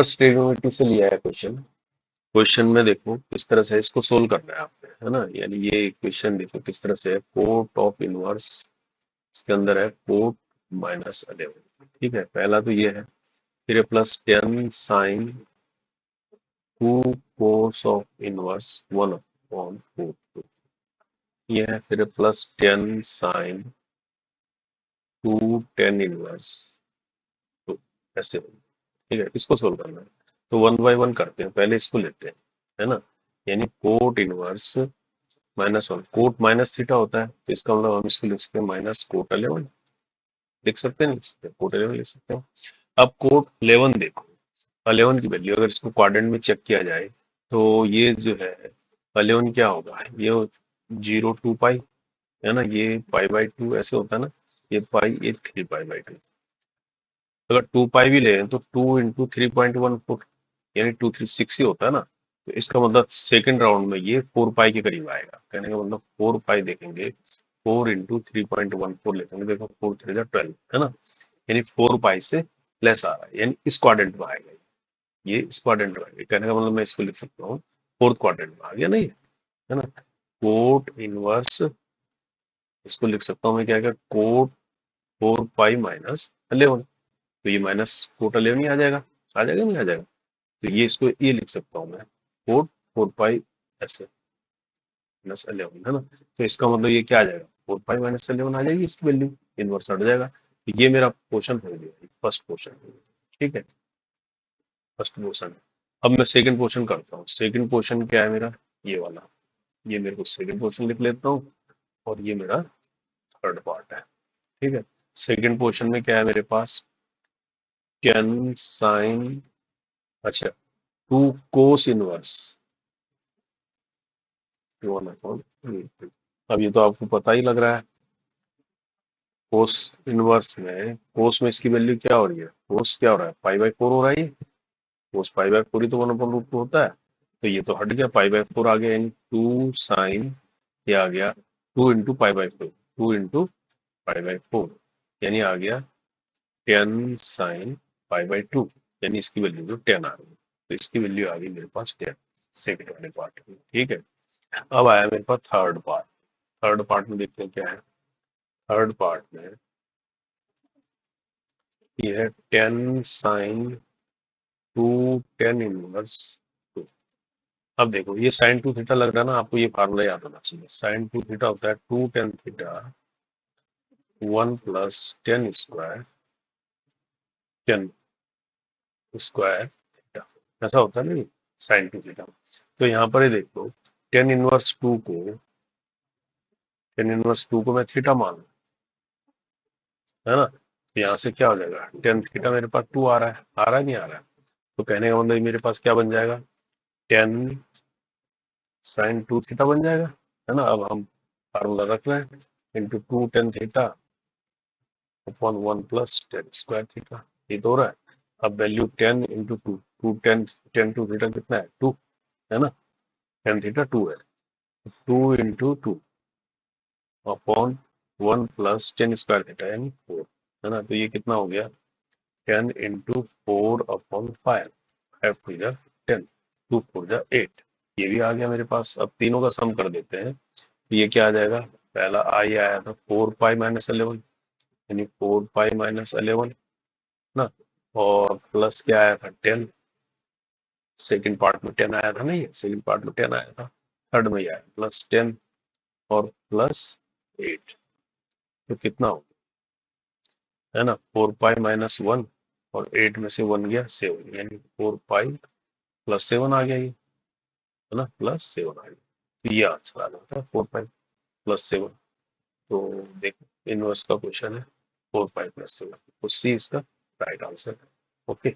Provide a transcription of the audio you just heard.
Trigonometry से लिया है क्वेश्चन। क्वेश्चन में देखो किस तरह से इसको सोल्व करना है आपने, है ना। यानी ये इक्वेशन देखो किस तरह से है, कोट ऑफ इनवर्स, इसके अंदर है कोट -11। ठीक है, पहला तो ये है, फिर plus 10 sine 2 cos of inverse 1/√2, ये है, फिर प्लस 10 साइन 2 tan इनवर्स 2, ऐसे। ठीक है, इसको सोल्व करना है तो 1 बाय 1 करते हैं, पहले इसको लेते हैं, है ना। यानी cot inverse -1, cot minus theta होता है, तो इसका मतलब हम इसको लिख सकते हैं माइनस कोट 11, लिख सकते हैं, लिख सकते हैं, कोट 11 लिख सकते हैं। अब कोट 11 देखो, 11 की वैल्यू अगर इसको क्वाड्रेंट में चेक किया जाए तो ये जो है 11 क्या होगा, ये 0 2 पाई, है ना, ये पाई/2 ऐसे होता है ना, ये पाई, ये 3 पाई/2। अगर 2 पाई भी ले तो 2 × 3.14 यानी 236 ही होता है ना, तो इसका मतलब सेकंड राउंड में ये 4 पाई के करीब आएगा। कहने का मतलब 4 पाई देखेंगे, 4 × 3.14 लेते देखो, 4 3 12, है ना, यानी 4 पाई से लेस आ रहा है, यानी इस क्वाड्रेंट में आएगा, ये इस क्वाड्रेंट में आएगा। कहने का मतलब मैं इसको लिख सकता हूँ फोर्थ क्वाड्रेंट में आ गया, नहीं है ना। कोट इनवर्स, इसको लिख सकता हूँ मैं क्या, कोट 4 पाई - 11, तो ये माइनस कोट 11 ही आ जाएगा, आ जाएगा नहीं आ जाएगा, तो ये इसको ये लिख सकता हूँ मैं, कोट 4 पाई ऐसे -11, है ना। तो इसका मतलब ये क्या आ जाएगा, 4 पाई - 11 आ जाएगी इसकी वैल्यू, इनवर्स हट जाएगा। तो ये मेरा क्वेश्चन हो गया, फर्स्ट क्वेश्चन। ठीक है, फर्स्ट क्वेश्चन। अब मैं सेकंड क्वेश्चन करता हूँ। सेकंड क्वेश्चन क्या है मेरा, ये वाला, ये मेरे को सेकंड क्वेश्चन लिख लेता हूँ, और ये मेरा थर्ड पार्ट है। ठीक है, सेकंड क्वेश्चन में क्या है मेरे पास, 10 साइन, अच्छा 2 कोस इनवर्स 1/√2। अब ये तो आपको पता ही लग रहा है, कोस इनवर्स में, कोस में इसकी वैल्यू क्या हो रही है, कोस क्या हो रहा है, पाई/4 हो रहा है, ये कोस पाई/4 ही तो 1/√2 होता है, तो ये तो हट गया, पाई/4 आ गया, यानी 2 साइन, ये आ गया 2 × पाई/4, 2 × पाई/4, यानी आ गया 10 साइन पाई/2, यानी इसकी वैल्यू जो 10 आ गई, तो इसकी वैल्यू आ गई मेरे पास 10, सेकंड वाले पार्ट में। ठीक है, अब आया मेरे पास थर्ड पार्ट। थर्ड पार्ट में देखते हैं क्या है। थर्ड पार्ट में ये है 10 साइन 2 tan इनवर्स 2। अब देखो ये साइन 2 थीटा लग रहा है ना, आपको ये फार्मूला याद होना चाहिए। साइन 2 थीटा होता है 2 tan theta 1 + tan square, tan square theta, ऐसा होता है ना, साइन 2 थीटा। तो यहाँ पर ये देखो, tan इनवर्स 2 को, tan इनवर्स 2 को मैं थीटा मान लूं, है ना, तो यहाँ से क्या हो जाएगा, tan थीटा मेरे पास 2 आ रहा है, आ रहा है नहीं आ रहा है, तो कहने का मतलब मेरे पास क्या बन जाएगा, 10 साइन 2 थीटा बन जाएगा, है ना। अब हम फार्मूला रख रहे हैं, into 2 tan theta upon 1 + tan square theta, ये तो हो रहा है। अब वैल्यू 10 × 2, 2 tan 2 थीटा कितना है, 2, है ना, tan थीटा 2 है, 2 × 2 अपॉन 1 + tan स्क्वायर थीटा यानी 4, है ना, तो ये कितना हो गया, 10 × 4/5, 5 × 10, 2 × 8, ये भी आ गया मेरे पास। अब तीनों का सम कर देते हैं, तो ये क्या आ जाएगा, पहला आई आया था 4 पाई - 11, यानी 4 पाई - 11 ना, और प्लस क्या आया था 10, सेकंड पार्ट में 10 आया था, नहीं सेकंड पार्ट में 10 आया था, थर्ड में आया +10 और +8, तो कितना हो, है ना, 4 पाई - 1 और 8 में से 1 गया 7, यानी 4 पाई +7 आ गया, ये है ना, +7 आ गया, तो ये आंसर आ जाता है 4 पाई +7। तो देखो इनवर्स का क्वेश्चन है 4 पाई +7, तो सी इसका राइट आंसर है। ओके।